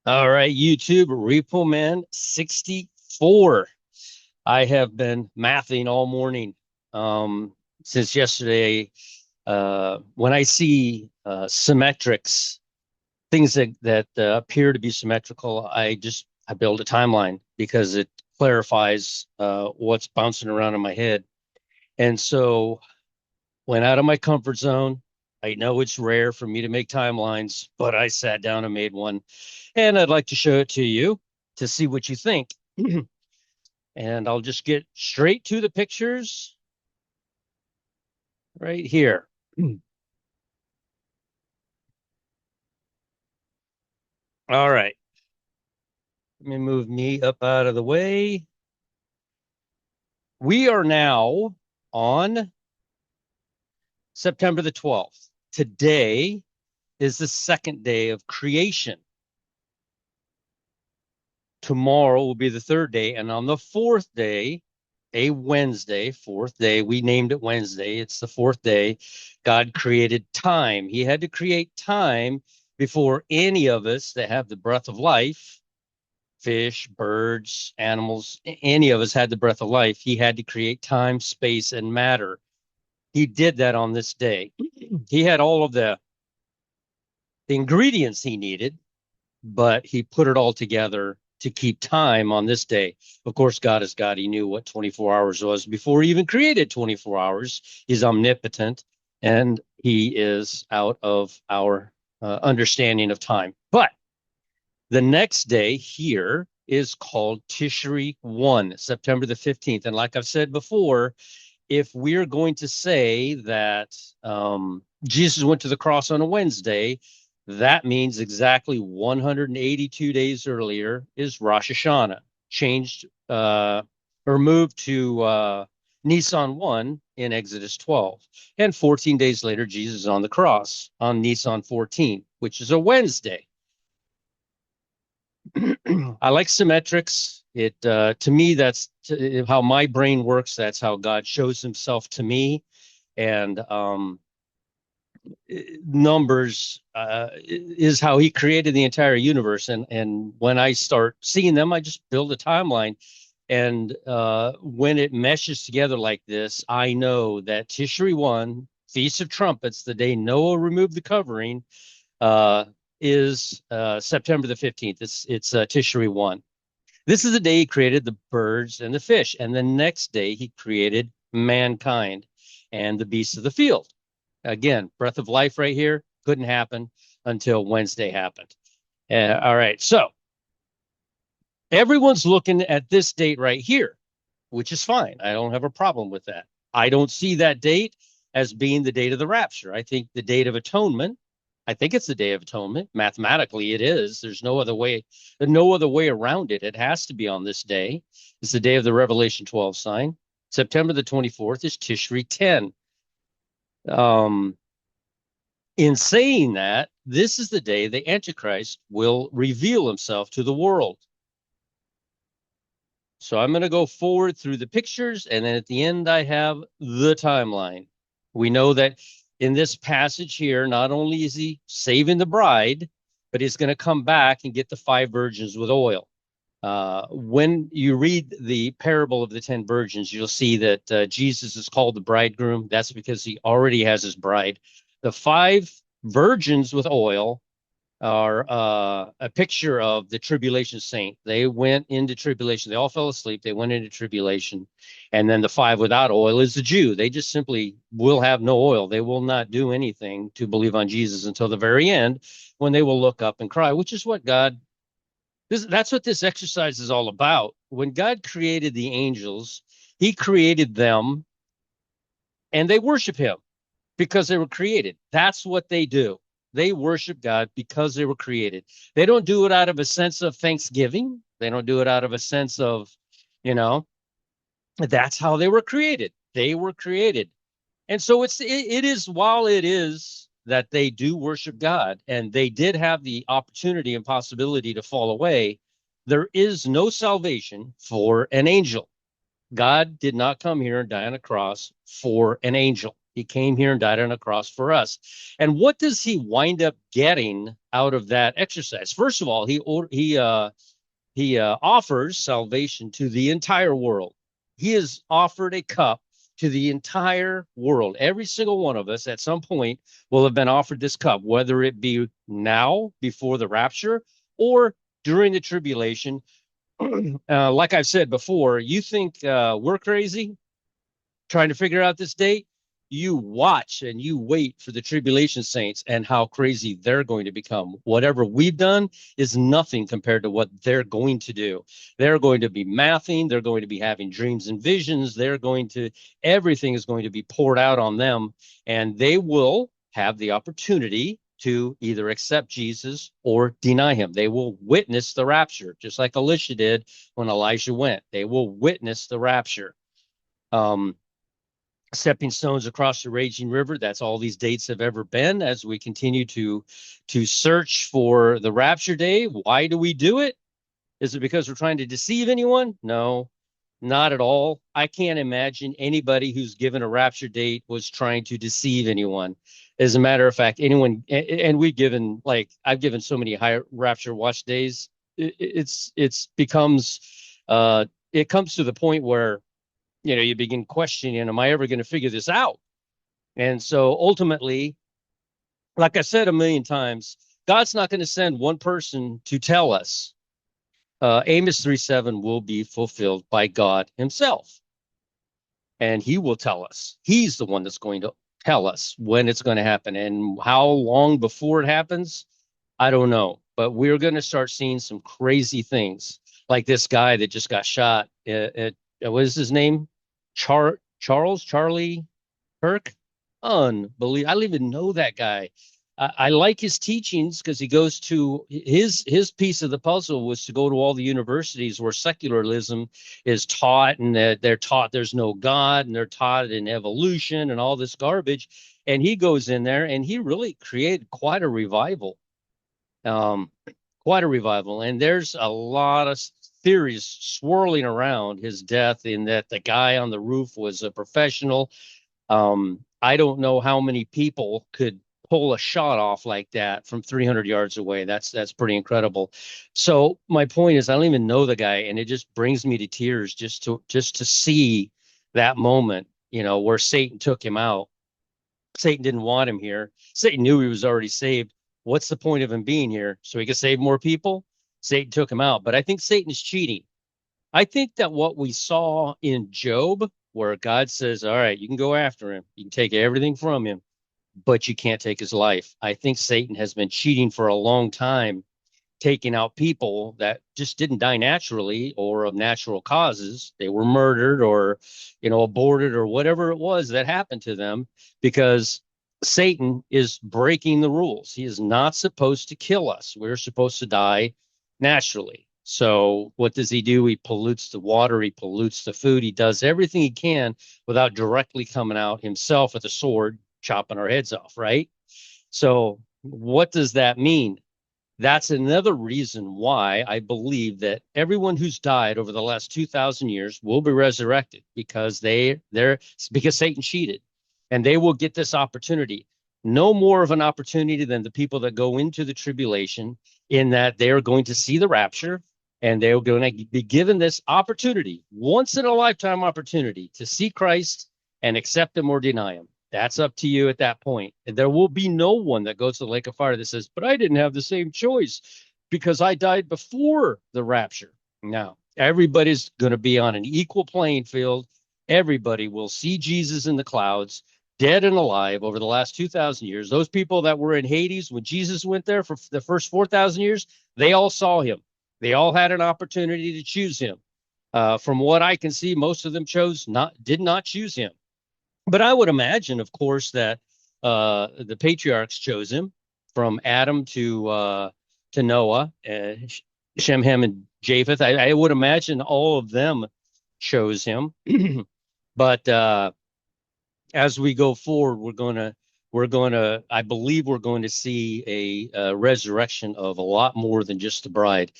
All right, YouTube, Repo Man 64. I have been mathing all morning since yesterday. When I see symmetrics, things that appear to be symmetrical, I build a timeline because it clarifies what's bouncing around in my head. And so went out of my comfort zone. I know it's rare for me to make timelines, but I sat down and made one. And I'd like to show it to you to see what you think. And I'll just get straight to the pictures right here. All right. Let me move me up out of the way. We are now on September the 12th. Today is the second day of creation. Tomorrow will be the third day. And on the fourth day, a Wednesday, fourth day, we named it Wednesday. It's the fourth day. God created time. He had to create time before any of us that have the breath of life, fish, birds, animals, any of us had the breath of life. He had to create time, space, and matter. He did that on this day. He had all of the ingredients he needed, but he put it all together to keep time on this day. Of course, God is God. He knew what 24 hours was before he even created 24 hours. He's omnipotent and he is out of our understanding of time. But the next day here is called Tishri 1, September the 15th. And like I've said before, if we're going to say that Jesus went to the cross on a Wednesday, that means exactly 182 days earlier is Rosh Hashanah, changed or moved to Nisan 1 in Exodus 12. And 14 days later, Jesus is on the cross on Nisan 14, which is a Wednesday. I like symmetrics. It to me, that's how my brain works. That's how God shows himself to me. And numbers is how he created the entire universe. And when I start seeing them, I just build a timeline. And when it meshes together like this, I know that Tishri 1, Feast of Trumpets, the day Noah removed the covering, is September the 15th. It's Tishri 1. This is the day he created the birds and the fish. And the next day he created mankind and the beasts of the field. Again, breath of life right here couldn't happen until Wednesday happened. All right. So everyone's looking at this date right here, which is fine. I don't have a problem with that. I don't see that date as being the date of the rapture. I think the date of atonement, I think it's the day of atonement. Mathematically, it is. There's no other way around it. It has to be on this day. It's the day of the Revelation 12 sign. September the 24th is Tishri 10. In saying that, this is the day the Antichrist will reveal himself to the world. So I'm going to go forward through the pictures, and then at the end, I have the timeline. We know that in this passage here, not only is he saving the bride, but he's going to come back and get the 5 virgins with oil. When you read the parable of the 10 virgins, you'll see that Jesus is called the bridegroom. That's because he already has his bride. The 5 virgins with oil are a picture of the tribulation saint. They went into tribulation. They all fell asleep. They went into tribulation. And then the 5 without oil is the Jew. They just simply will have no oil. They will not do anything to believe on Jesus until the very end, when they will look up and cry, which is what that's what this exercise is all about. When God created the angels, he created them and they worship him because they were created. That's what they do. They worship God because they were created. They don't do it out of a sense of thanksgiving. They don't do it out of a sense of, you know, that's how they were created. They were created. And so it is, while it is that they do worship God and they did have the opportunity and possibility to fall away, there is no salvation for an angel. God did not come here and die on a cross for an angel. He came here and died on a cross for us. And what does he wind up getting out of that exercise? First of all, he offers salvation to the entire world. He has offered a cup to the entire world. Every single one of us at some point will have been offered this cup, whether it be now before the rapture or during the tribulation. Like I've said before, you think we're crazy trying to figure out this date? You watch and you wait for the tribulation saints and how crazy they're going to become. Whatever we've done is nothing compared to what they're going to do. They're going to be mathing, they're going to be having dreams and visions, everything is going to be poured out on them, and they will have the opportunity to either accept Jesus or deny him. They will witness the rapture, just like Elisha did when Elijah went. They will witness the rapture. Stepping stones across the raging river. That's all these dates have ever been as we continue to search for the rapture day. Why do we do it? Is it because we're trying to deceive anyone? No, not at all. I can't imagine anybody who's given a rapture date was trying to deceive anyone. As a matter of fact, anyone, and I've given so many high rapture watch days. It comes to the point where you begin questioning, am I ever going to figure this out? And so ultimately, like I said a million times, God's not going to send one person to tell us. Amos 3:7 will be fulfilled by God himself. And he will tell us. He's the one that's going to tell us when it's going to happen. And how long before it happens, I don't know. But we're going to start seeing some crazy things, like this guy that just got shot what is his name? Charlie Kirk. Unbelievable. I don't even know that guy. I like his teachings because he goes to his piece of the puzzle was to go to all the universities where secularism is taught, and they're taught there's no God, and they're taught in evolution and all this garbage. And he goes in there and he really created quite a revival. And there's a lot of theories swirling around his death, in that the guy on the roof was a professional. I don't know how many people could pull a shot off like that from 300 yards away. That's pretty incredible. So my point is, I don't even know the guy, and it just brings me to tears just to see that moment, where Satan took him out. Satan didn't want him here. Satan knew he was already saved. What's the point of him being here? So he could save more people? Satan took him out. But I think Satan is cheating. I think that what we saw in Job, where God says, all right, you can go after him, you can take everything from him, but you can't take his life. I think Satan has been cheating for a long time, taking out people that just didn't die naturally or of natural causes. They were murdered or, aborted or whatever it was that happened to them, because Satan is breaking the rules. He is not supposed to kill us. We're supposed to die naturally. So what does he do? He pollutes the water. He pollutes the food. He does everything he can without directly coming out himself with a sword, chopping our heads off, right? So what does that mean? That's another reason why I believe that everyone who's died over the last 2,000 years will be resurrected, because because Satan cheated, and they will get this opportunity. No more of an opportunity than the people that go into the tribulation, in that they are going to see the rapture, and they're going to be given this opportunity, once in a lifetime opportunity, to see Christ and accept him or deny him. That's up to you at that point. And there will be no one that goes to the lake of fire that says, but I didn't have the same choice because I died before the rapture. No, everybody's going to be on an equal playing field. Everybody will see Jesus in the clouds, dead and alive, over the last 2,000 years. Those people that were in Hades when Jesus went there for the first 4,000 years, they all saw him. They all had an opportunity to choose him. From what I can see, most of them did not choose him. But I would imagine, of course, that the patriarchs chose him, from Adam to Noah, Shem, Ham, and Japheth. I would imagine all of them chose him. But as we go forward, I believe we're going to see a resurrection of a lot more than just the bride.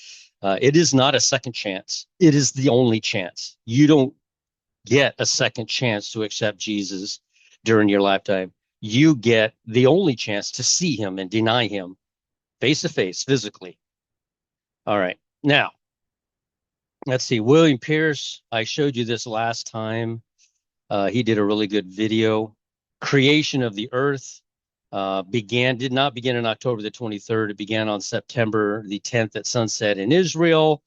It is not a second chance. It is the only chance. You don't get a second chance to accept Jesus, during your lifetime, you get the only chance to see him and deny him face to face, physically. All right. Now, let's see. William Pierce, I showed you this last time. He did a really good video. Creation of the earth did not begin on October the 23rd. It began on September the 10th at sunset in Israel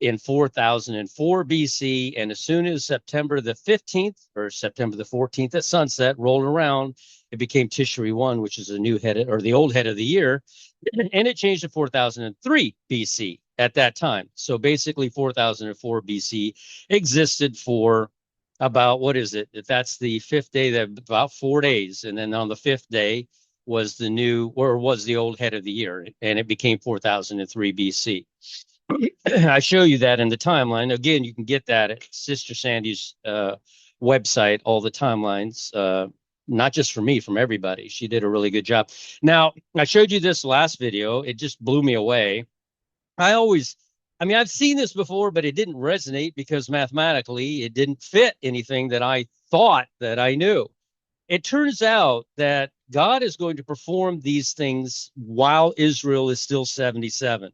in 4004 BC. And as soon as September the 15th or September the 14th at sunset rolled around, it became Tishri 1, which is a new head or the old head of the year. And it changed to 4003 BC at that time. So basically 4004 BC existed for about, what is it? If that's the fifth day, that about 4 days. And then on the fifth day was the old head of the year, and it became 4003 BC. I show you that in the timeline. Again, you can get that at Sister Sandy's website, all the timelines, not just for me, from everybody. She did a really good job. Now, I showed you this last video. It just blew me away. I've seen this before, but it didn't resonate because mathematically it didn't fit anything that I thought that I knew. It turns out that God is going to perform these things while Israel is still 77,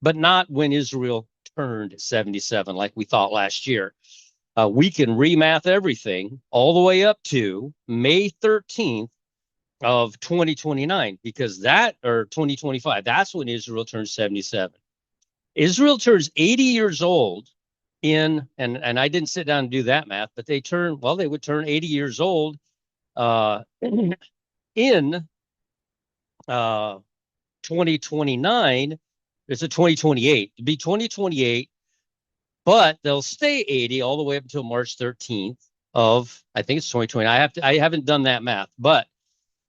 but not when Israel turned 77, like we thought last year. We can remath everything all the way up to May 13th of 2029, because or 2025, that's when Israel turns 77. Israel turns 80 years old and I didn't sit down and do that math, but they would turn 80 years old in 2029. It's a 2028. It'd be 2028, but they'll stay 80 all the way up until March 13th of, I think it's 2020. I haven't done that math, but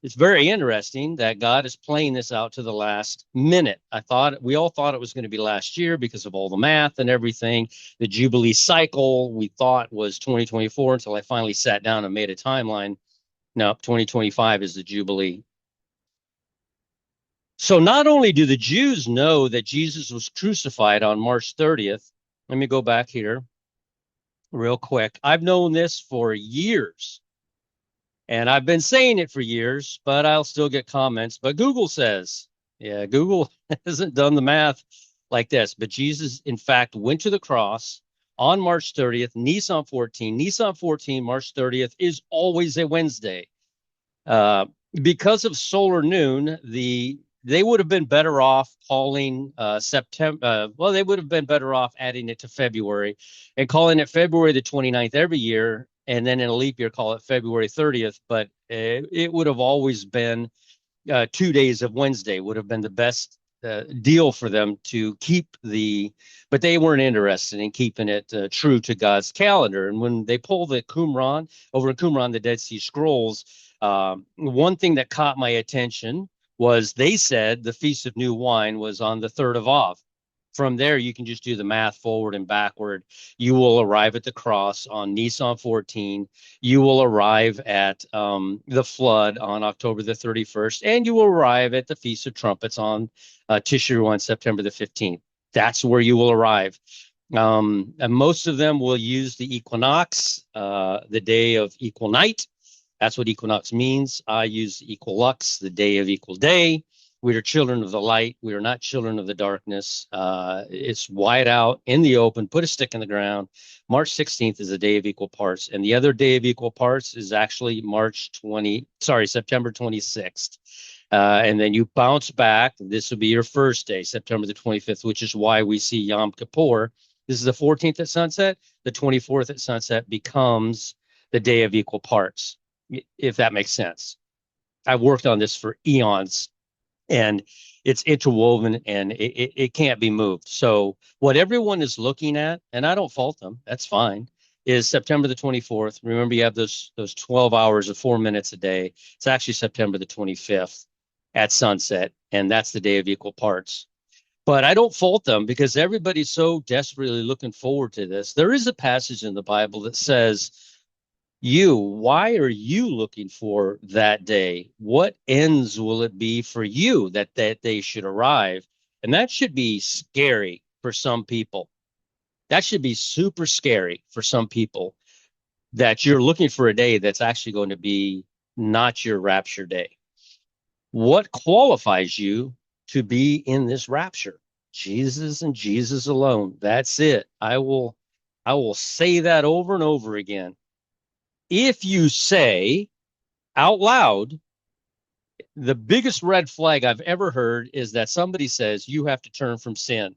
it's very interesting that God is playing this out to the last minute. We all thought it was going to be last year because of all the math and everything. The Jubilee cycle we thought was 2024 until I finally sat down and made a timeline. No, 2025 is the Jubilee. So not only do the Jews know that Jesus was crucified on March 30th, let me go back here real quick. I've known this for years. And I've been saying it for years, but I'll still get comments. But Google says, yeah, Google hasn't done the math like this. But Jesus, in fact, went to the cross on March 30th, Nisan 14. Nisan 14, March 30th is always a Wednesday. Because of solar noon, they would have been better off calling September. They would have been better off adding it to February and calling it February the 29th every year. And then in a leap year, call it February 30th. But it would have always been 2 days of Wednesday would have been the best deal for them to keep but they weren't interested in keeping it true to God's calendar. And when they pull the Qumran, over in Qumran, the Dead Sea Scrolls, one thing that caught my attention was they said the Feast of New Wine was on the 3rd of Av. From there, you can just do the math forward and backward. You will arrive at the cross on Nisan 14. You will arrive at the flood on October the 31st, and you will arrive at the Feast of Trumpets on Tishri 1, September the 15th. That's where you will arrive. And most of them will use the equinox, the day of equal night. That's what equinox means. I use equilux, the day of equal day. We are children of the light. We are not children of the darkness. It's wide out in the open. Put a stick in the ground. March 16th is a day of equal parts. And the other day of equal parts is actually September 26th. And then you bounce back. This will be your first day, September the 25th, which is why we see Yom Kippur. This is the 14th at sunset. The 24th at sunset becomes the day of equal parts, if that makes sense. I've worked on this for eons. And it's interwoven and it can't be moved. So what everyone is looking at, and I don't fault them, that's fine, is September the 24th. Remember, you have those 12 hours of 4 minutes a day. It's actually September the 25th at sunset, and that's the day of equal parts. But I don't fault them because everybody's so desperately looking forward to this. There is a passage in the Bible that says, why are you looking for that day? What ends will it be for you that day should arrive? And that should be scary for some people. That should be super scary for some people, that you're looking for a day that's actually going to be not your rapture day. What qualifies you to be in this rapture? Jesus and Jesus alone. That's it. I will say that over and over again. If you say out loud, the biggest red flag I've ever heard is that somebody says you have to turn from sin.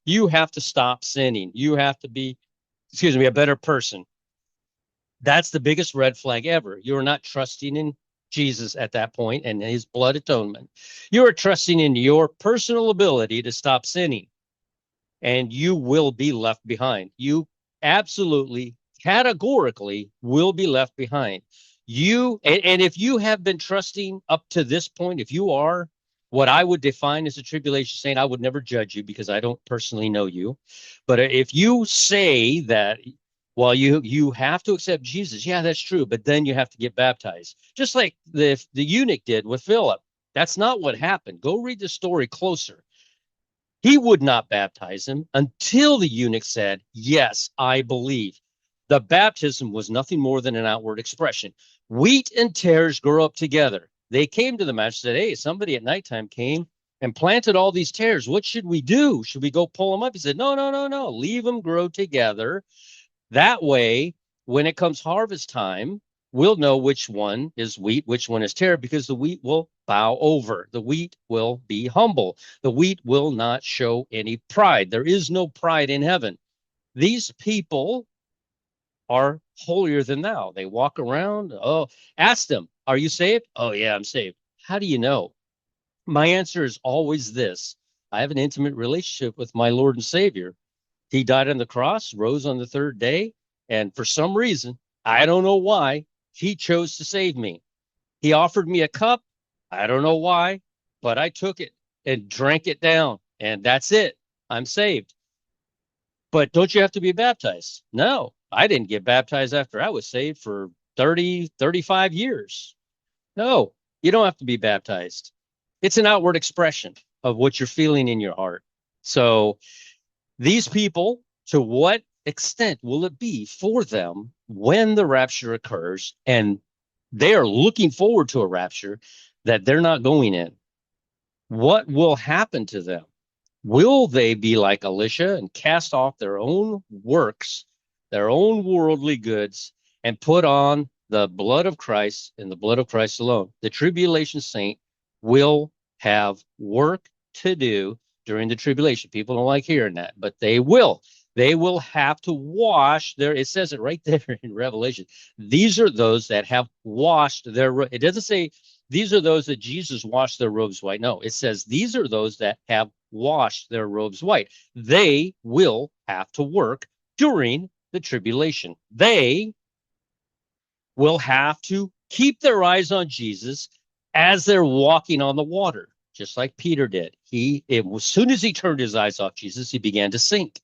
You have to stop sinning. You have to be, a better person. That's the biggest red flag ever. You're not trusting in Jesus at that point and his blood atonement. You are trusting in your personal ability to stop sinning, and you will be left behind. You absolutely, categorically will be left behind. And if you have been trusting up to this point, if you are what I would define as a tribulation saint, I would never judge you because I don't personally know you. But if you say that, well, you have to accept Jesus, yeah, that's true, but then you have to get baptized, just like the eunuch did with Philip. That's not what happened. Go read the story closer. He would not baptize him until the eunuch said, yes, I believe. The baptism was nothing more than an outward expression. Wheat and tares grow up together. They came to the master and said, hey, somebody at nighttime came and planted all these tares. What should we do? Should we go pull them up? He said, no, no, no, no. Leave them grow together. That way, when it comes harvest time, we'll know which one is wheat, which one is tare, because the wheat will bow over. The wheat will be humble. The wheat will not show any pride. There is no pride in heaven. These people are holier than thou. They walk around. Oh, ask them, are you saved? Oh, yeah, I'm saved. How do you know? My answer is always this. I have an intimate relationship with my Lord and Savior. He died on the cross, rose on the third day, and for some reason, I don't know why, he chose to save me. He offered me a cup. I don't know why, but I took it and drank it down, and that's it. I'm saved. But don't you have to be baptized? No, I didn't get baptized after I was saved for 30, 35 years. No, you don't have to be baptized. It's an outward expression of what you're feeling in your heart. So these people, to what extent will it be for them when the rapture occurs and they are looking forward to a rapture that they're not going in? What will happen to them? Will they be like Elisha and cast off their own works, their own worldly goods, and put on the blood of Christ and the blood of Christ alone? The tribulation saint will have work to do during the tribulation. People don't like hearing that, but they will. They will have to wash their, it says it right there in Revelation. These are those that have washed their, it doesn't say these are those that Jesus washed their robes white. No, it says these are those that have washed their robes white. They will have to work during the tribulation. They will have to keep their eyes on Jesus as they're walking on the water, just like Peter did. As soon as he turned his eyes off Jesus, he began to sink.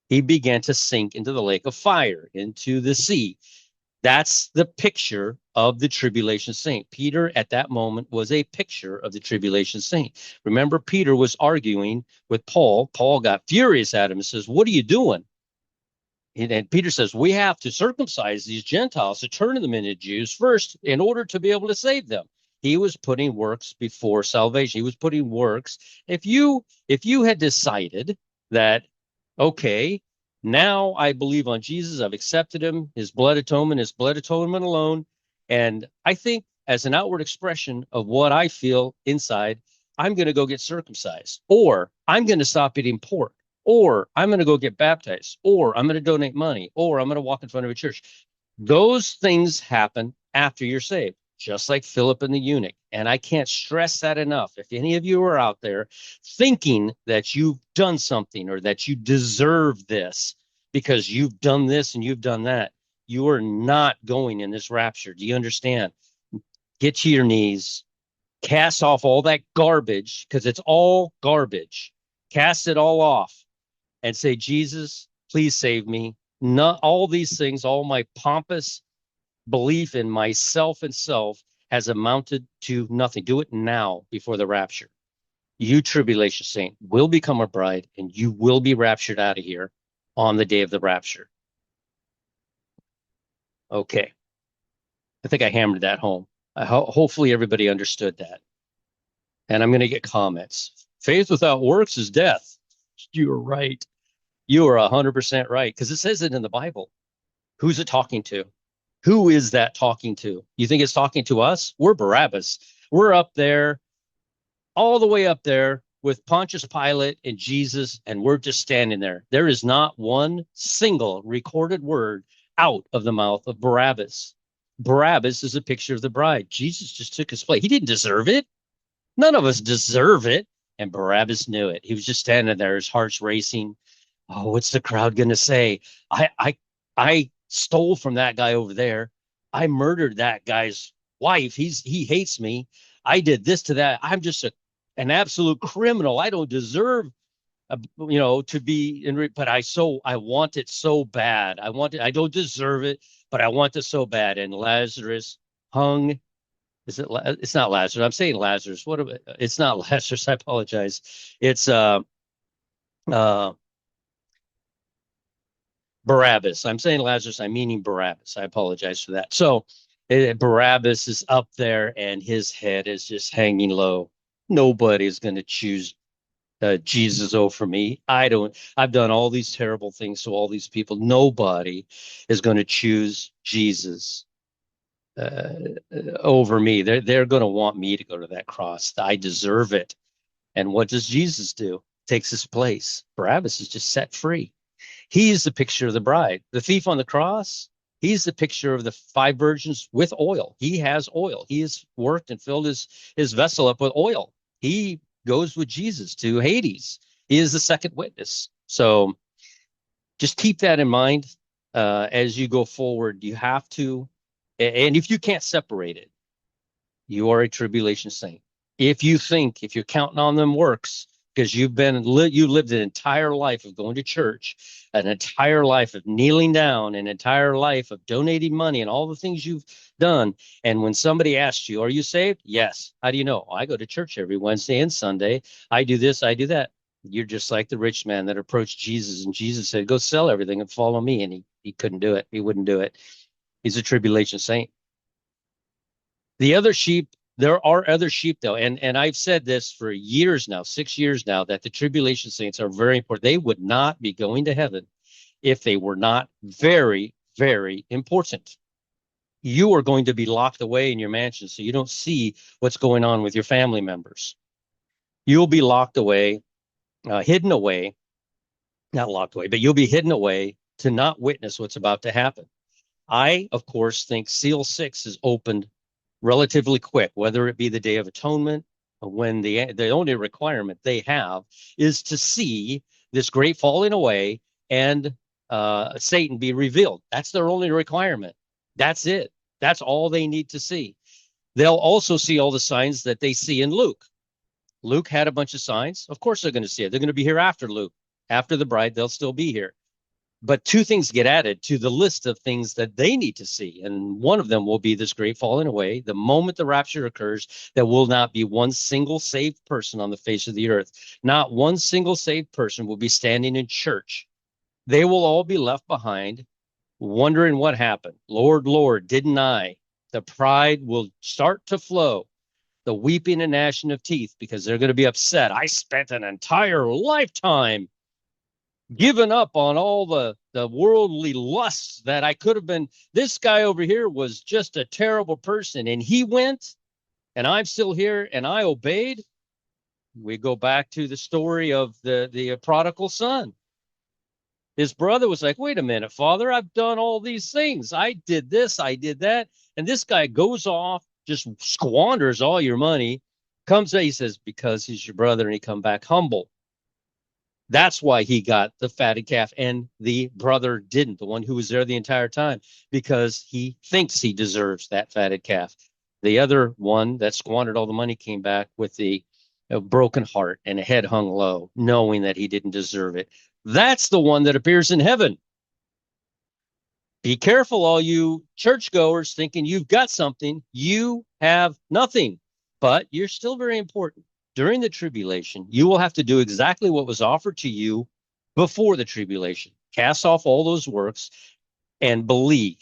He began to sink into the lake of fire, into the sea. That's the picture of the tribulation saint. Peter at that moment was a picture of the tribulation saint. Remember, Peter was arguing with Paul. Paul got furious at him and says, what are you doing? And Peter says, we have to circumcise these Gentiles to turn them into Jews first in order to be able to save them. He was putting works before salvation. He was putting works. If you had decided that, okay, now I believe on Jesus, I've accepted him, his blood atonement alone. And I think as an outward expression of what I feel inside, I'm going to go get circumcised, or I'm going to stop eating pork, or I'm going to go get baptized, or I'm going to donate money, or I'm going to walk in front of a church. Those things happen after you're saved, just like Philip and the eunuch. And I can't stress that enough. If any of you are out there thinking that you've done something or that you deserve this because you've done this and you've done that, you are not going in this rapture. Do you understand? Get to your knees, cast off all that garbage, because it's all garbage. Cast it all off and say, Jesus, please save me. Not all these things, all my pompous belief in myself and self has amounted to nothing. Do it now before the rapture. You, tribulation saint, will become a bride and you will be raptured out of here on the day of the rapture. Okay. I think I hammered that home. Hopefully everybody understood that. And I'm going to get comments. Faith without works is death. You're right. You are 100% right, because it says it in the Bible. Who's it talking to? Who is that talking to? You think it's talking to us? We're Barabbas. We're up there, all the way up there with Pontius Pilate and Jesus, and we're just standing there. There is not one single recorded word out of the mouth of Barabbas. Barabbas is a picture of the bride. Jesus just took his place. He didn't deserve it. None of us deserve it. And Barabbas knew it. He was just standing there, his heart's racing. Oh, what's the crowd going to say? I stole from that guy over there. I murdered that guy's wife. He hates me. I did this to that. I'm just an absolute criminal. I don't deserve, to be in. But I want it so bad. I want it. I don't deserve it, but I want it so bad. And Lazarus hung. Is it? It's not Lazarus. I'm saying Lazarus. It's not Lazarus. I apologize. It's uh Barabbas. I'm saying Lazarus, I'm meaning Barabbas. I apologize for that. So Barabbas is up there and his head is just hanging low. Nobody's going to choose Jesus over me. I've done all these terrible things to all these people. Nobody is going to choose Jesus uh, over me. They're going to want me to go to that cross. I deserve it. And what does Jesus do? Takes his place. Barabbas is just set free. He's the picture of the bride. The thief on the cross, he's the picture of the five virgins with oil. He has oil. He has worked and filled his vessel up with oil. He goes with Jesus to Hades. He is the second witness. So just keep that in mind as you go forward. You have to, and if you can't separate it, you are a tribulation saint. If you're counting on them works, because you lived an entire life of going to church, an entire life of kneeling down, an entire life of donating money and all the things you've done. And when somebody asks you, are you saved? Yes. How do you know? I go to church every Wednesday and Sunday. I do this, I do that. You're just like the rich man that approached Jesus, and Jesus said, go sell everything and follow me. And he couldn't do it. He wouldn't do it. He's a tribulation saint. The other sheep, there are other sheep though, and I've said this for years now, 6 years now, that the tribulation saints are very important. They would not be going to heaven if they were not very, very important. You are going to be locked away in your mansion, so you don't see what's going on with your family members. You'll be locked away, hidden away, not locked away, but you'll be hidden away to not witness what's about to happen. I, of course, think Seal 6 is opened relatively quick, whether it be the Day of Atonement, when the only requirement they have is to see this great falling away and Satan be revealed. That's their only requirement. That's it. That's all they need to see. They'll also see all the signs that they see in Luke. Luke had a bunch of signs. Of course they're going to see it. They're going to be here after Luke. After the bride, they'll still be here. But two things get added to the list of things that they need to see. And one of them will be this great falling away. The moment the rapture occurs, there will not be one single saved person on the face of the earth. Not one single saved person will be standing in church. They will all be left behind, wondering what happened. Lord, Lord, didn't I? The pride will start to flow. The weeping and gnashing of teeth, because they're going to be upset. I spent an entire lifetime given up on all the worldly lusts that I could have been. This guy over here was just a terrible person, and he went, and I'm still here, and I obeyed. We go back to the story of the prodigal son. His brother was like, wait a minute, Father, I've done all these things. I did this, I did that. And this guy goes off, just squanders all your money, comes out, he says, because he's your brother, and he come back humble. That's why he got the fatted calf, and the brother didn't, the one who was there the entire time, because he thinks he deserves that fatted calf. The other one that squandered all the money came back with a broken heart and a head hung low, knowing that he didn't deserve it. That's the one that appears in heaven. Be careful, all you churchgoers thinking you've got something. You have nothing, but you're still very important. During the tribulation, you will have to do exactly what was offered to you before the tribulation. Cast off all those works and believe,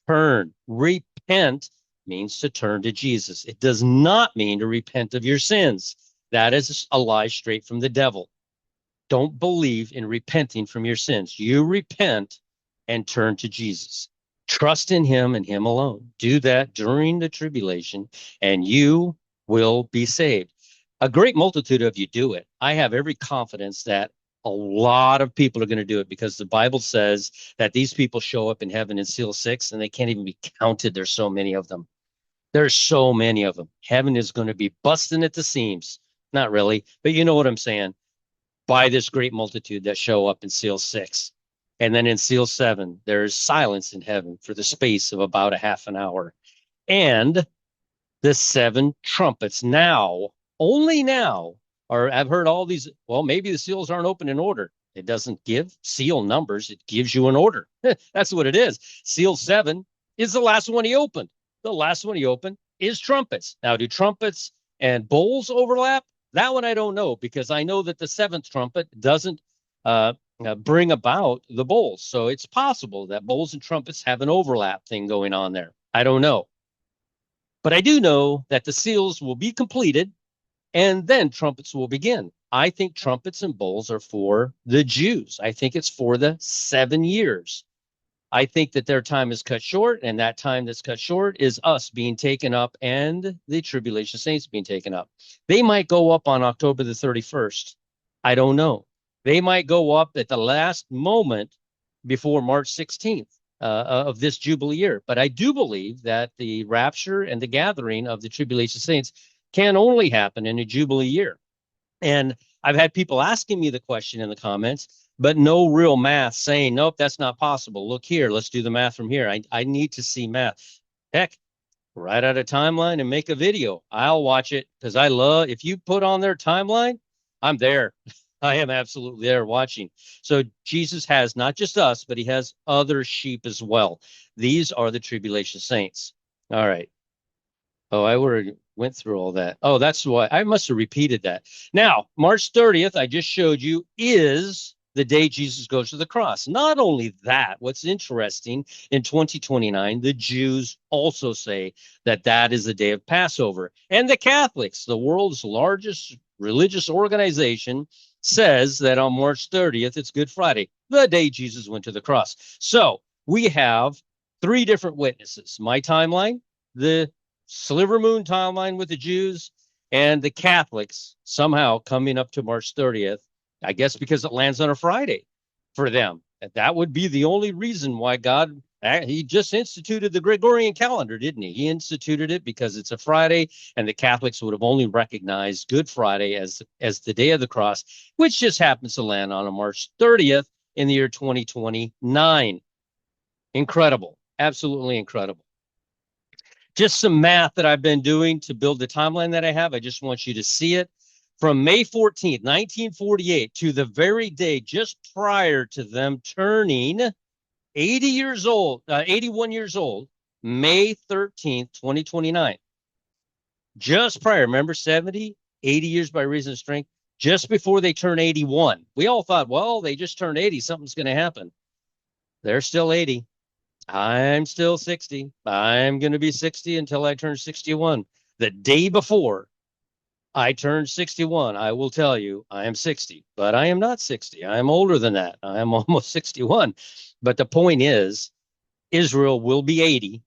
turn, repent. means to turn to Jesus. It does not mean to repent of your sins. That is a lie straight from the devil. Don't believe in repenting from your sins. You repent and turn to Jesus. Trust in him and him alone. Do that during the tribulation, and you will be saved. A great multitude of you do it. I have every confidence that a lot of people are going to do it because the Bible says that these people show up in heaven in seal 6 and they can't even be counted. There's so many of them. There's so many of them. Heaven is going to be busting at the seams. Not really, but you know what I'm saying. By this great multitude that show up in seal 6. And then in seal 7, there's silence in heaven for the space of about a half an hour. And the 7 trumpets now, only now, or I've heard all these, well, maybe the seals aren't open in order. It doesn't give seal numbers. It gives you an order. That's what it is. Seal 7 is the last one he opened. The last one he opened is trumpets. Now, do trumpets and bowls overlap? That one I don't know, because I know that the 7th trumpet doesn't bring about the bowls. So it's possible that bowls and trumpets have an overlap thing going on there. I don't know. But I do know that the seals will be completed and then trumpets will begin. I think trumpets and bowls are for the Jews. I think it's for the 7 years. I think that their time is cut short, and that time that's cut short is us being taken up and the tribulation saints being taken up. They might go up on October the 31st. I don't know. They might go up at the last moment before March 16th of this Jubilee year. But I do believe that the rapture and the gathering of the tribulation saints can only happen in a Jubilee year. And I've had people asking me the question in the comments, but no real math saying, nope, that's not possible. Look here, let's do the math from here. I need to see math. Heck, write out a timeline and make a video. I'll watch it because I love, if you put on their timeline, I'm there. I am absolutely there watching. So Jesus has not just us, but he has other sheep as well. These are the tribulation saints. All right. Oh, I already went through all that. Oh, that's why I must have repeated that. Now, March 30th, I just showed you, is the day Jesus goes to the cross. Not only that, what's interesting, in 2029, the Jews also say that that is the day of Passover. And the Catholics, the world's largest religious organization, says that on March 30th, it's Good Friday, the day Jesus went to the cross. So we have 3 different witnesses. My timeline, the Sliver Moon timeline with the Jews, and the Catholics somehow coming up to March 30th, I guess because it lands on a Friday for them. That would be the only reason why God, he just instituted the Gregorian calendar, didn't he? He instituted it because it's a Friday, and the Catholics would have only recognized Good Friday as the day of the cross, which just happens to land on a March 30th in the year 2029. Incredible. Absolutely incredible. Just some math that I've been doing to build the timeline that I have. I just want you to see it. From May 14th, 1948 to the very day just prior to them turning 80 years old, 81 years old, May 13th, 2029. Just prior, remember 70, 80 years by reason of strength, just before they turn 81. We all thought, well, they just turned 80, something's going to happen. They're still 80. I'm still 60. I'm going to be 60 until I turn 61. The day before I turned 61, I will tell you I am 60, but I am not 60. I am older than that. I am almost 61. But the point is, Israel will be 80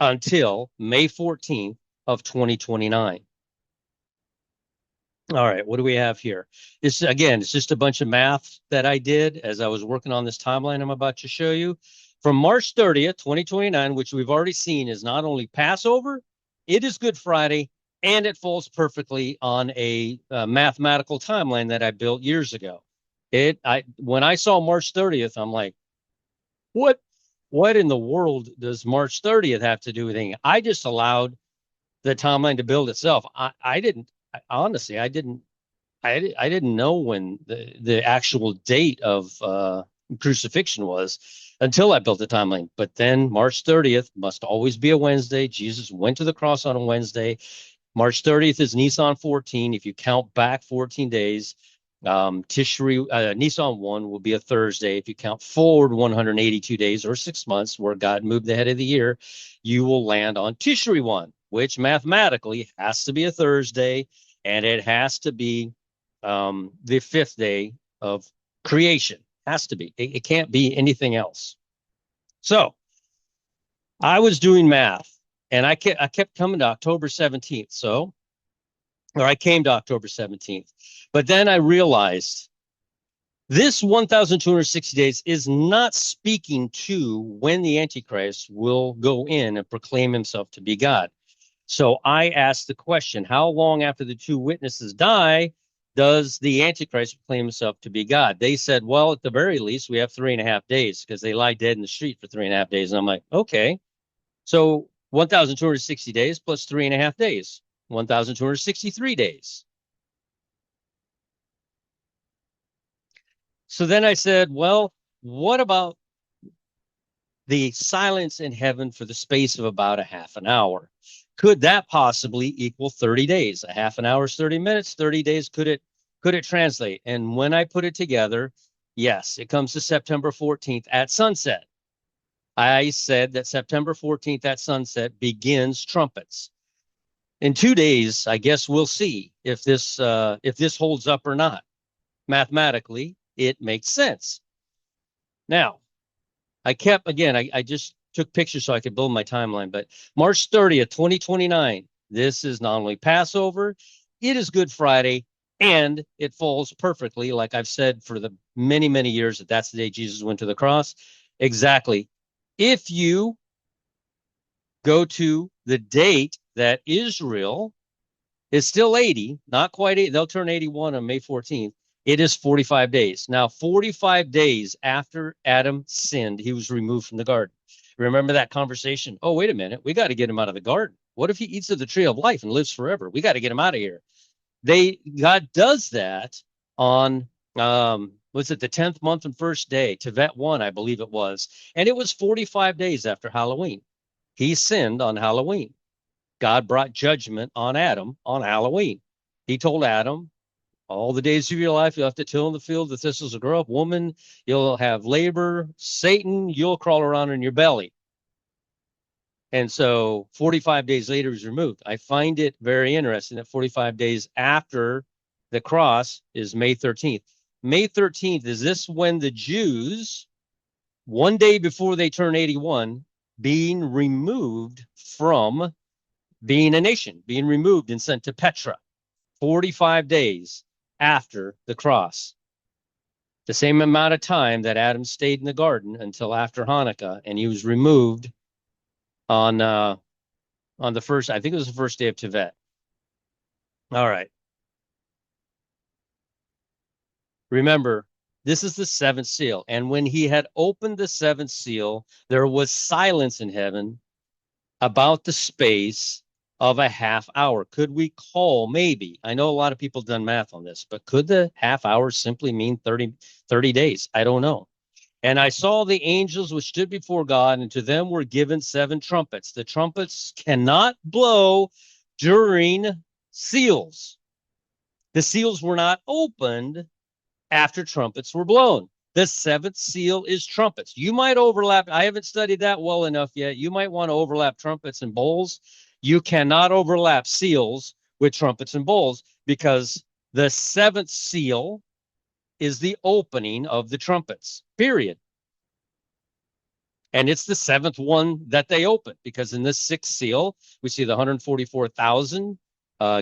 until May 14th of 2029. All right, what do we have here? This, again, it's just a bunch of math that I did as I was working on this timeline I'm about to show you. From March 30th, 2029, which we've already seen is not only Passover, it is Good Friday, and it falls perfectly on a mathematical timeline that I built years ago. When I saw March 30th, I'm like, what in the world does March 30th have to do with anything? I just allowed the timeline to build itself. I didn't know when the actual date of crucifixion was until I built the timeline. But then March 30th must always be a Wednesday. Jesus went to the cross on a Wednesday. March 30th is Nisan 14. If you count back 14 days, Tishri, Nisan 1 will be a Thursday. If you count forward 182 days or 6 months where God moved the head of the year, you will land on Tishri 1, which mathematically has to be a Thursday, and it has to be the fifth day of creation. Has to be. It can't be anything else. So I was doing math, and I kept coming to October 17th. Or I came to October 17th. But then I realized this 1,260 days is not speaking to when the Antichrist will go in and proclaim himself to be God. So I asked the question, how long after the two witnesses die does the Antichrist proclaim himself to be God? They said, well, at the very least, we have 3.5 days because they lie dead in the street for 3.5 days. And I'm like, okay. So 1,260 days plus 3.5 days, 1,263 days. So then I said, well, what about the silence in heaven for the space of about a half an hour? Could that possibly equal 30 days? A half an hour is 30 minutes, 30 days, could it translate? And when I put it together, yes, it comes to September 14th at sunset. I said that September 14th at sunset begins trumpets. In 2 days, I guess we'll see if this holds up or not. Mathematically, it makes sense. Now, I just took pictures so I could build my timeline, but March 30th, 2029, this is not only Passover, it is Good Friday, and it falls perfectly, like I've said for the many, many years, that that's the day Jesus went to the cross. Exactly. If you go to the date that Israel is still 80, not quite 80, they'll turn 81 on May 14th. It is 45 days. Now, 45 days after Adam sinned, he was removed from the garden. Remember that conversation? Oh, wait a minute. We got to get him out of the garden. What if he eats of the tree of life and lives forever? We got to get him out of here. God does that on was it the 10th month and first day, Tevet 1, I believe it was. And it was 45 days after Halloween. He sinned on Halloween. God brought judgment on Adam on Halloween. He told Adam, all the days of your life, you'll have to till in the field, the thistles will grow up. Woman, you'll have labor. Satan, you'll crawl around in your belly. And so 45 days later, he's removed. I find it very interesting that 45 days after the cross is May 13th. May 13th, is this when the Jews, one day before they turn 81, being removed from being a nation, being removed and sent to Petra, 45 days after the cross. The same amount of time that Adam stayed in the garden until after Hanukkah, and he was removed on the first, I think it was the first day of Tevet. All right. Remember, this is the seventh seal. And when he had opened the seventh seal, there was silence in heaven about the space of a half hour. Could we call maybe? I know a lot of people done math on this, but could the half hour simply mean 30 days? I don't know. And I saw the angels which stood before God, and to them were given 7 trumpets. The trumpets cannot blow during seals. The seals were not opened after trumpets were blown. The 7th seal is trumpets. You might overlap. I haven't studied that well enough yet. You might want to overlap trumpets and bowls. You cannot overlap seals with trumpets and bowls because the 7th seal is the opening of the trumpets, period. And it's the 7th one that they open because in this 6th seal, we see the 144,000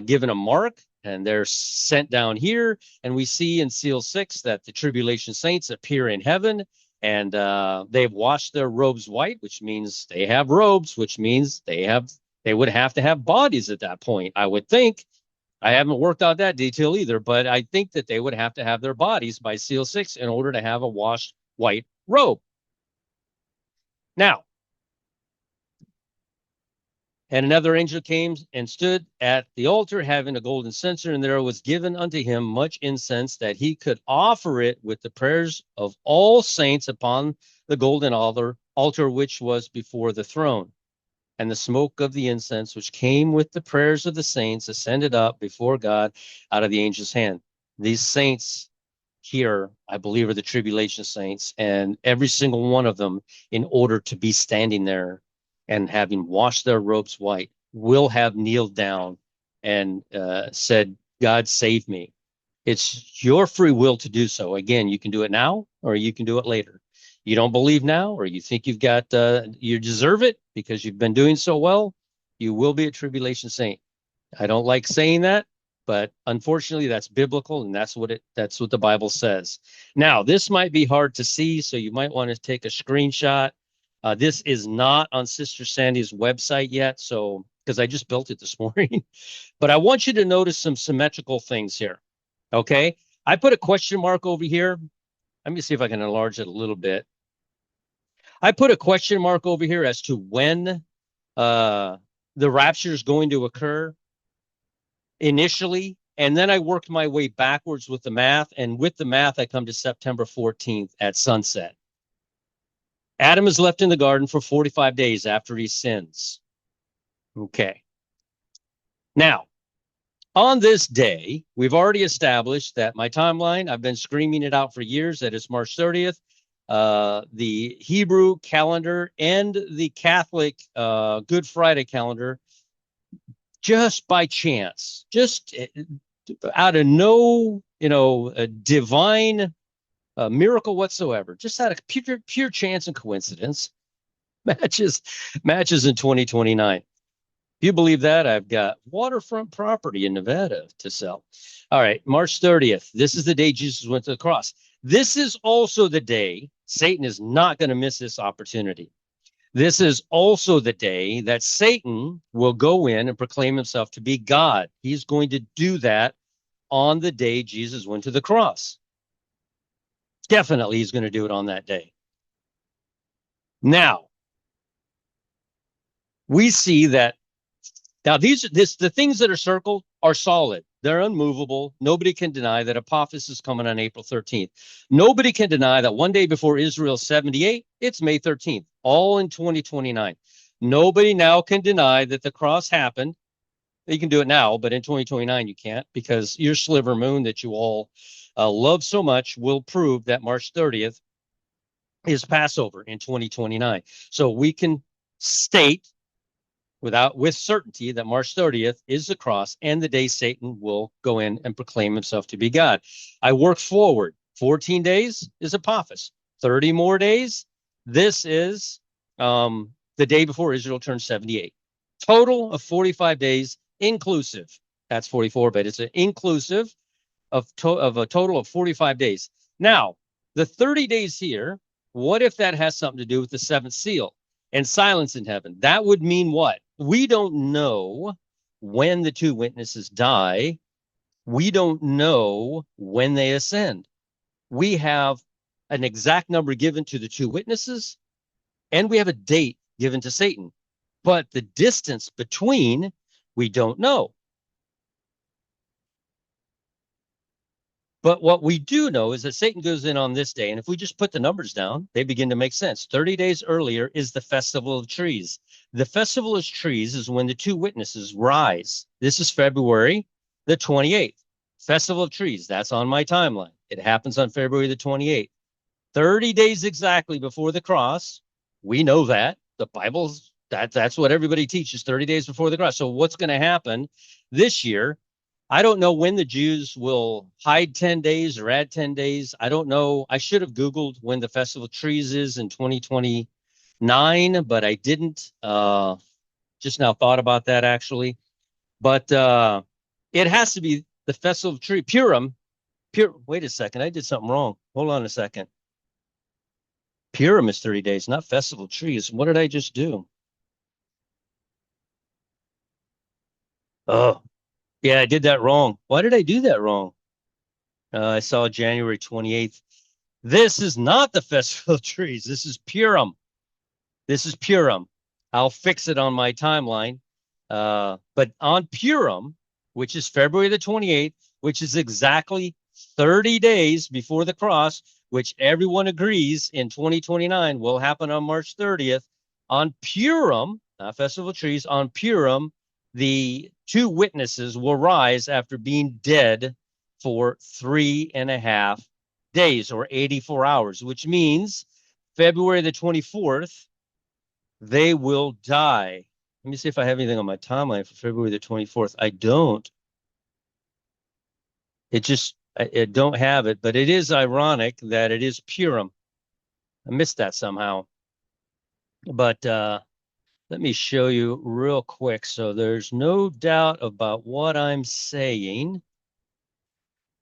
given a mark, and they're sent down here. And we see in seal 6 that the tribulation saints appear in heaven, and they've washed their robes white, which means they have robes, which means they would have to have bodies at that point, I would think. I haven't worked out that detail either, but I think that they would have to have their bodies by seal 6 in order to have a washed white robe. Now, and another angel came and stood at the altar, having a golden censer, and there was given unto him much incense, that he could offer it with the prayers of all saints upon the golden altar which was before the throne. And the smoke of the incense, which came with the prayers of the saints, ascended up before God out of the angel's hand. These saints here, I believe, are the tribulation saints, and every single one of them, in order to be standing there and having washed their robes white, will have kneeled down and said, God save me. It's your free will to do so. Again, you can do it now or you can do it later. You don't believe now, or you think you've got, you deserve it because you've been doing so well, you will be a tribulation saint. I don't like saying that, but unfortunately that's biblical, and that's what the Bible says. Now, this might be hard to see, so you might want to take a screenshot. This is not on Sister Sandy's website yet, so because I just built it this morning. But I want you to notice some symmetrical things here. Okay. I put a question mark over here. Let me see if I can enlarge it a little bit. I put a question mark over here as to when the rapture is going to occur initially. And then I worked my way backwards with the math. And with the math, I come to September 14th at sunset. Adam is left in the garden for 45 days after he sins. Okay. Now, on this day, we've already established that my timeline, I've been screaming it out for years, that it's March 30th. The Hebrew calendar and the Catholic Good Friday calendar, just by chance, just out of no, divine miracle whatsoever, just out of pure chance and coincidence, matches in 2029. If you believe that, I've got waterfront property in Nevada to sell. All right, March 30th. This is the day Jesus went to the cross. This is also the day, Satan is not going to miss this opportunity. This is also the day that Satan will go in and proclaim himself to be God. He's going to do that on the day Jesus went to the cross. Definitely he's going to do it on that day. Now, we see that the things that are circled are solid. They're unmovable. Nobody can deny that Apophis is coming on April 13th. Nobody can deny that one day before Israel's 78, it's May 13th, all in 2029. Nobody now can deny that the cross happened. You can do it now, but in 2029 you can't, because your sliver moon that you all love so much will prove that March 30th is Passover in 2029. So we can state with certainty that March 30th is the cross and the day Satan will go in and proclaim himself to be God. I work forward. 14 days is Apophis. 30 more days. This is the day before Israel turns 78. Total of 45 days inclusive. That's 44, but it's an inclusive of a total of 45 days. Now, the 30 days here, what if that has something to do with the seventh seal and silence in heaven? That would mean what? We don't know when the two witnesses die. We don't know when they ascend. We have an exact number given to the two witnesses, and we have a date given to Satan. But the distance between, we don't know. But what we do know is that Satan goes in on this day. And if we just put the numbers down, they begin to make sense. 30 days earlier is the Festival of Trees. The Festival of Trees is when the two witnesses rise. This is February the 28th. Festival of Trees, that's on my timeline. It happens on February the 28th. 30 days exactly before the cross. We know that. The Bible's, that's what everybody teaches, 30 days before the cross. So what's going to happen this year? I don't know when the Jews will hide 10 days or add 10 days. I don't know. I should have Googled when the Festival of Trees is in 2029, but I didn't. Just now thought about that, actually. But it has to be the Festival of Trees. Purim. Wait a second. I did something wrong. Hold on a second. Purim is 30 days, not Festival of Trees. What did I just do? Oh. Yeah, I did that wrong. Why did I do that wrong? I saw January 28th. This is not the Festival of Trees. This is Purim. This is Purim. I'll fix it on my timeline. But on Purim, which is February the 28th, which is exactly 30 days before the cross, which everyone agrees in 2029 will happen on March 30th. On Purim, not Festival of Trees, on Purim, the two witnesses will rise after being dead for 3.5 days or 84 hours, which means February the 24th, they will die. Let me see if I have anything on my timeline for February the 24th. I don't. I don't have it, but it is ironic that it is Purim. I missed that somehow. But let me show you real quick. So there's no doubt about what I'm saying.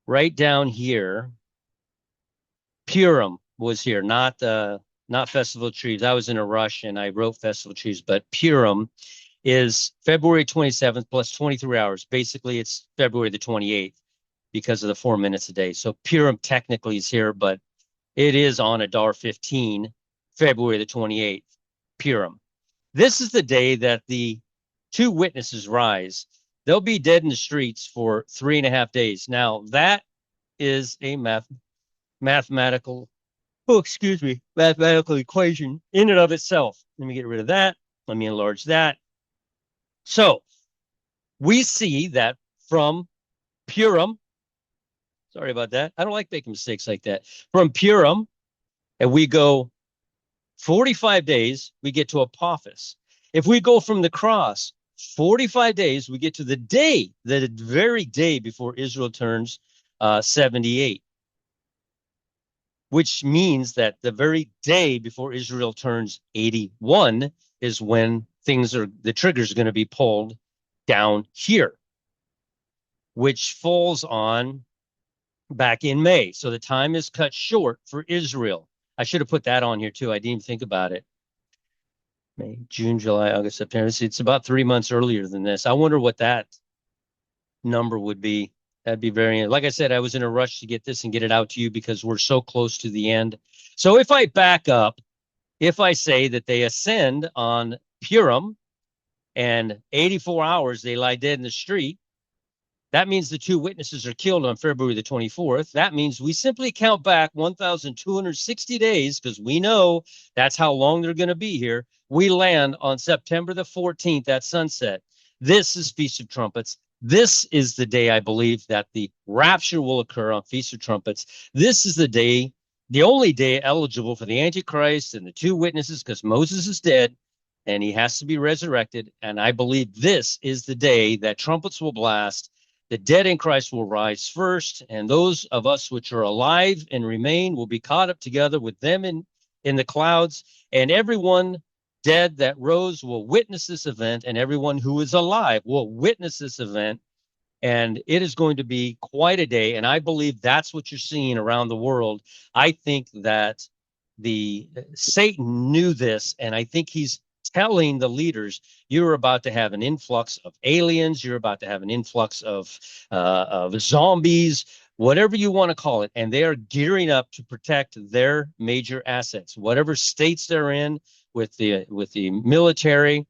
Right down here, Purim was here, not Festival of Trees. I was in a rush and I wrote Festival of Trees, but Purim is February 27th plus 23 hours. Basically, it's February the 28th because of the 4 minutes a day. So Purim technically is here, but it is on Adar 15, February the 28th, Purim. This is the day that the two witnesses rise. They'll be dead in the streets for 3.5 days. Now, that is a mathematical equation in and of itself. Let me get rid of that. Let me enlarge that. So we see that from Purim, sorry about that. I don't like making mistakes like that. From Purim, and we go 45 days, we get to Apophis. If we go from the cross 45 days, we get to the day, the very day before Israel turns 78, which means that the very day before Israel turns 81 is when the trigger's going to be pulled down here, which falls on back in May. So the time is cut short for Israel. I should have put that on here too. I didn't even think about it. May, June, July, August, September. It's about 3 months earlier than this. I wonder what that number would be. That'd be very, like I said, I was in a rush to get this and get it out to you because we're so close to the end. So if I back up, if I say that they ascend on Purim and 84 hours they lie dead in the street, that means the two witnesses are killed on February the 24th. That means we simply count back 1,260 days because we know that's how long they're going to be here. We land on September the 14th at sunset. This is Feast of Trumpets. This is the day I believe that the rapture will occur on Feast of Trumpets. This is the day, the only day eligible for the Antichrist and the two witnesses because Moses is dead and he has to be resurrected. And I believe this is the day that trumpets will blast. The dead in Christ will rise first, and those of us which are alive and remain will be caught up together with them in the clouds, and everyone dead that rose will witness this event, and everyone who is alive will witness this event, and it is going to be quite a day, and I believe that's what you're seeing around the world. I think that Satan knew this, and I think he's telling the leaders, you're about to have an influx of aliens, you're about to have an influx of zombies, whatever you want to call it, and they are gearing up to protect their major assets, whatever states they're in with the military.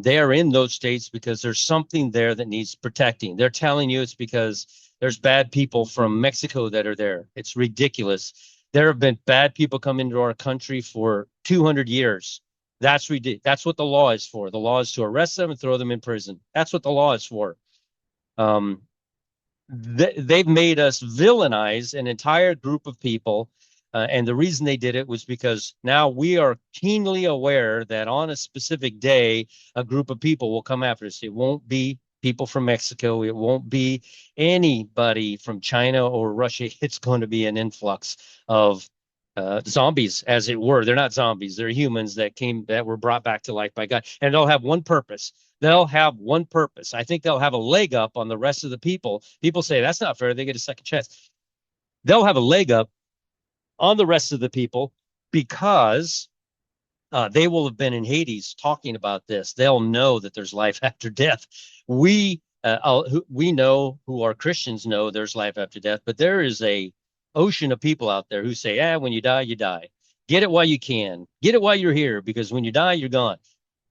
They are in those states because there's something there that needs protecting. They're telling you it's because there's bad people from Mexico that are there. It's ridiculous. There have been bad people come into our country for 200 years. That's ridiculous. That's what the law is for. The law is to arrest them and throw them in prison. That's what the law is for. They've made us villainize an entire group of people. And the reason they did it was because now we are keenly aware that on a specific day, a group of people will come after us. It won't be people from Mexico. It won't be anybody from China or Russia. It's going to be an influx of zombies, as it were. They're not zombies. They're humans that were brought back to life by God. And they'll have one purpose. They'll have one purpose. I think they'll have a leg up on the rest of the people. People say, that's not fair. They get a second chance. They'll have a leg up on the rest of the people because they will have been in Hades talking about this. They'll know that there's life after death. We know, who are Christians, know there's life after death, but there is a ocean of people out there who say, when you die, you die. Get it while you can. Get it while you're here, because when you die, you're gone.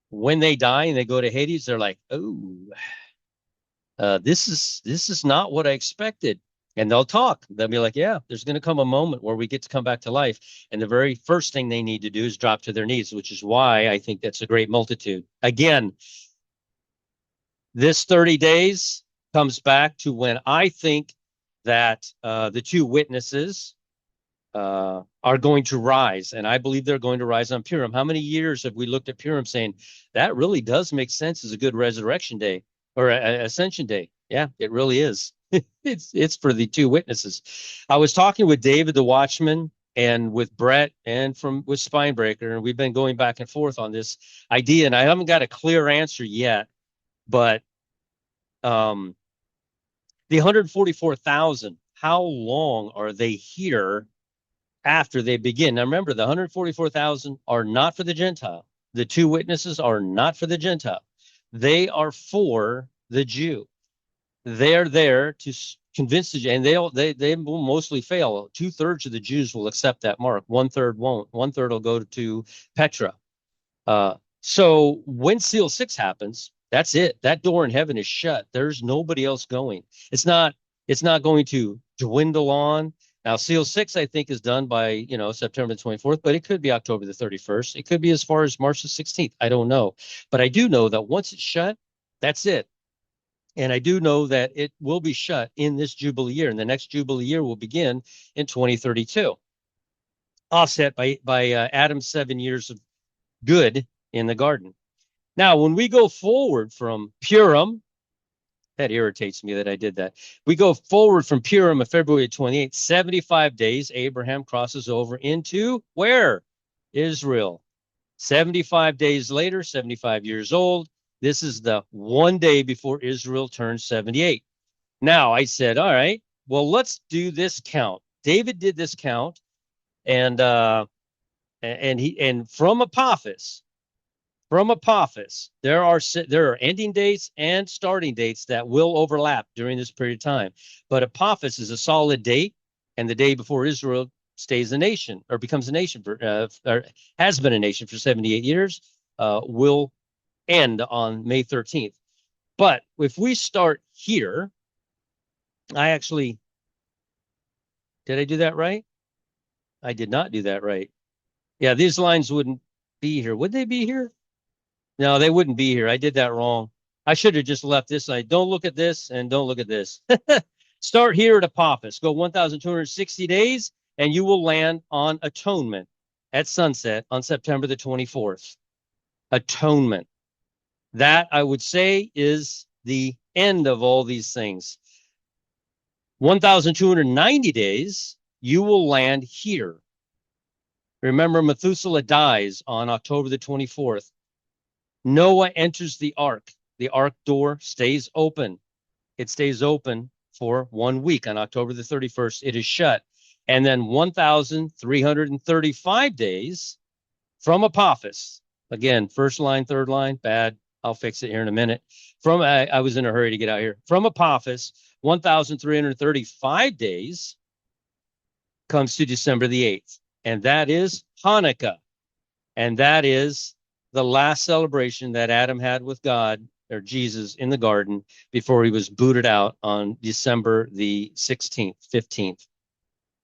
When they die and they go to Hades, they're like, this is not what I expected. And they'll talk. They'll be like, yeah, there's going to come a moment where we get to come back to life. And the very first thing they need to do is drop to their knees, which is why I think that's a great multitude. Again, this 30 days comes back to when I think that the two witnesses are going to rise, and I believe they're going to rise on Purim. How many years have we looked at Purim saying that really does make sense as a good resurrection day or ascension day? Yeah, it really is. It's for the two witnesses. I was talking with David the Watchman and with Brett and with Spinebreaker, and we've been going back and forth on this idea, and I haven't got a clear answer yet, but um, the 144,000, how long are they here after they begin? Now remember, the 144,000 are not for the Gentile. The two witnesses are not for the Gentile. They are for the Jew. They're there to convince the Jew, and they will mostly fail. 2/3 of the Jews will accept that mark. 1/3 won't. 1/3 will go to Petra. So when seal 6 happens, that's it. That door in heaven is shut. There's nobody else going. It's not going to dwindle on. Now, seal 6, I think, is done by, September the 24th, but it could be October the 31st. It could be as far as March the 16th. I don't know. But I do know that once it's shut, that's it. And I do know that it will be shut in this Jubilee year. And the next Jubilee year will begin in 2032, offset by Adam's 7 years of good in the garden. Now, when we go forward from Purim, that irritates me that I did that. We go forward from Purim of February 28th, 75 days, Abraham crosses over into where? Israel. 75 days later, 75 years old. This is the one day before Israel turns 78. Now, I said, all right, well, let's do this count. David did this count, and from Apophis, there are ending dates and starting dates that will overlap during this period of time. But Apophis is a solid date, and the day before Israel stays a nation or becomes a nation or has been a nation for 78 years, will end on May 13th. But if we start here, did I do that right? I did not do that right. Yeah, these lines wouldn't be here. Would they be here? No, they wouldn't be here. I did that wrong. I should have just left this side. Don't look at this and don't look at this. Start here at Apophis. Go 1,260 days, and you will land on atonement at sunset on September the 24th. Atonement. That, I would say, is the end of all these things. 1,290 days, you will land here. Remember, Methuselah dies on October the 24th. Noah enters the ark. The ark door stays open. It stays open for 1 week. On October the 31st, it is shut. And then 1,335 days from Apophis. Again, first line, third line, bad. I'll fix it here in a minute. I was in a hurry to get out here. From Apophis, 1,335 days comes to December the 8th. And that is Hanukkah. And that is the last celebration that Adam had with God or Jesus in the garden before he was booted out on December the 16th, 15th.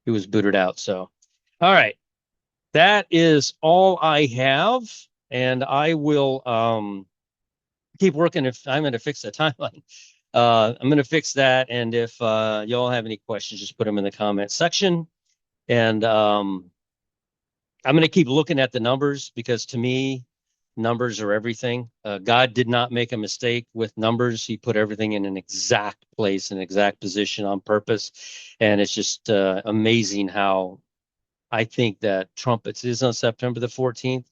He was booted out. So, all right. That is all I have. And I will keep working. If I'm going to fix the timeline, I'm going to fix that. And if y'all have any questions, just put them in the comment section. And I'm going to keep looking at the numbers because to me, numbers are everything. God did not make a mistake with numbers. He put everything in an exact place, an exact position on purpose. And it's just amazing how I think that Trumpets is on September the 14th.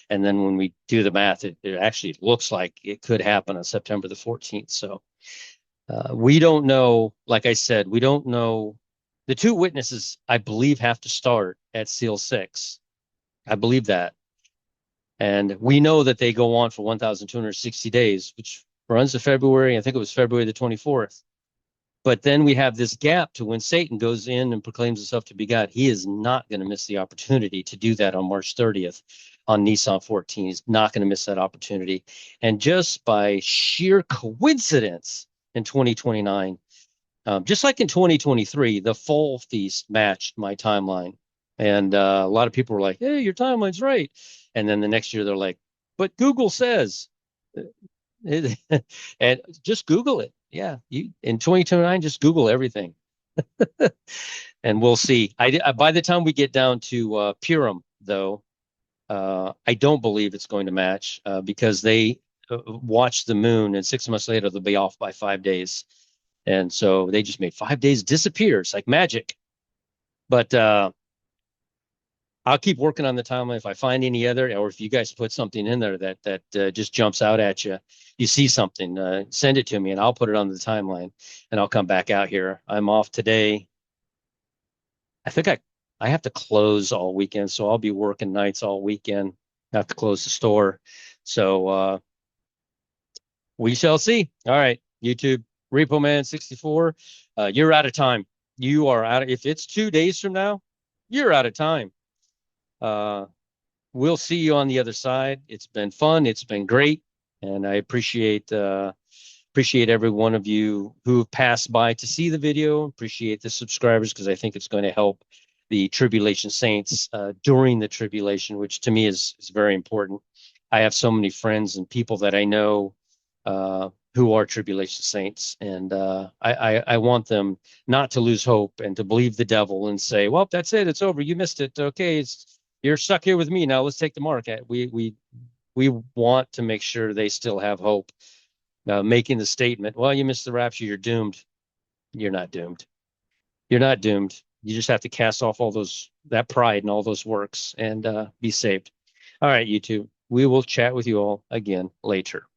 And then when we do the math, it actually looks like it could happen on September the 14th. So we don't know, like I said, we don't know. The two witnesses, I believe, have to start at seal 6. I believe that. And we know that they go on for 1,260 days, which runs to February. I think it was February the 24th. But then we have this gap to when Satan goes in and proclaims himself to be God. He is not going to miss the opportunity to do that on March 30th on Nissan 14. He's not going to miss that opportunity. And just by sheer coincidence in 2029, just like in 2023, the fall feast matched my timeline. And a lot of people were like, hey, your timeline's right. And then the next year they're like, but Google says, and just Google it. Yeah, you in 2029, just Google everything. And we'll see. By the time we get down to Purim, though, I don't believe it's going to match because they watch the moon, and 6 months later they'll be off by 5 days, and so they just made 5 days disappear. It's like magic. But I'll keep working on the timeline. If I find any other, or if you guys put something in there that just jumps out at you, you see something, send it to me, and I'll put it on the timeline, and I'll come back out here. I'm off today. I think I have to close all weekend, so I'll be working nights all weekend. I have to close the store, so we shall see. All right, YouTube, Repo Man 64, you're out of time. You are out. If it's 2 days from now, you're out of time. We'll see you on the other side. It's been fun. It's been great, and I appreciate every one of you who have passed by to see the video. Appreciate the subscribers because I think it's going to help the tribulation saints during the tribulation, which to me is very important. I have so many friends and people that I know who are tribulation saints, and I want them not to lose hope and to believe the devil and say, "Well, that's it. It's over. You missed it. Okay, you're stuck here with me now. Let's take the mark." We want to make sure they still have hope. Making the statement, "Well, you missed the rapture. You're doomed." You're not doomed. You're not doomed. You just have to cast off all that pride and all those works and be saved. All right, YouTube. We will chat with you all again later.